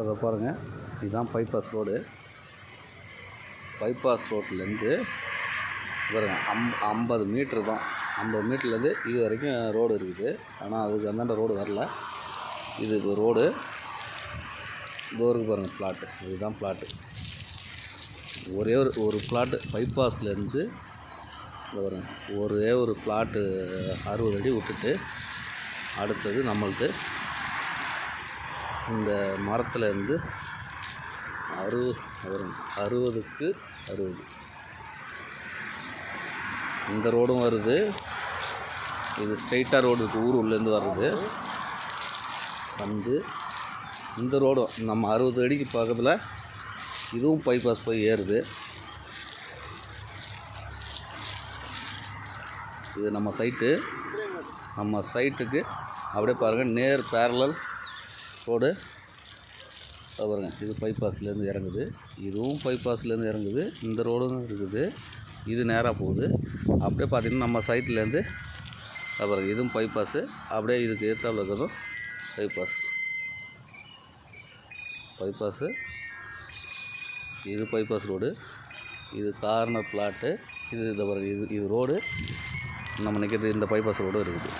அதை பாருங்கள், இதுதான் பைபாஸ் ரோடு. பைபாஸ் ரோட்லேருந்து பாருங்கள் 50 மீட்ரு தான். 50 மீட்டர்லேருந்து இது வரைக்கும் ரோடு இருக்குது. ஆனால் அதுக்கு அந்தாண்ட ரோடு வரல. இது ரோடு தூருக்கு பாருங்கள். பிளாட்டு இதுதான் பிளாட்டு. ஒரே ஒரு பிளாட்டு பைபாஸ்லேருந்து பாருங்க, ஒரே ஒரு பிளாட்டு 60 அடி விட்டுட்டு அடுத்தது நம்மளுக்கு இந்த மரத்துலேருந்து 60க்கு 60 இந்த ரோடும் வருது. இது ஸ்ட்ரெயிட்டாக ரோடு இருக்குது, ஊர் உள்ளேருந்து வர்றது. வந்து இந்த ரோடும் நம்ம 60 அடிக்கு பக்கத்தில் இதுவும் பைபாஸ் போய் ஏறுது. இது நம்ம சைட்டுக்கு அப்படியே பாருங்கள், நேர் பேரலல் ரோடு பாருங்கள். இது பைபாஸ்லேருந்து இறங்குது, இதுவும் பைபாஸ்லேருந்து இறங்குது. இந்த ரோடும் இருக்குது, இது நேராக போகுது. அப்படியே பார்த்திங்கன்னா நம்ம சைட்லேருந்து பாருங்கள், இதுவும் பைபாஸு. அப்படியே இதுக்கு ஏற்றாப்புல இருக்கிறதும் பைபாஸு. இது பைபாஸ் ரோடு, இது கார்னர் பிளாட்டு. இது பாருங்கள், இது ரோடு. நம்ம நிற்கிறது இந்த பைபாஸ் ரோடு இருக்குது.